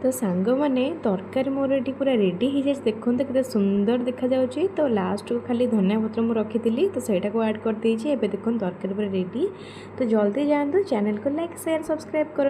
तो सांग मैंने तरकारी मोर ये पूरा रेडी हो जाए देखो केते सुंदर देखा जाउची। तो लास्ट को खाली धनिया पत्र मुझे रखी तो सहीटा को ऐड कर देछि। एबे देखो तरकारी पूरा रेडी। तो जल्दी जातु चैनल को लाइक शेयर सब्सक्राइब कर।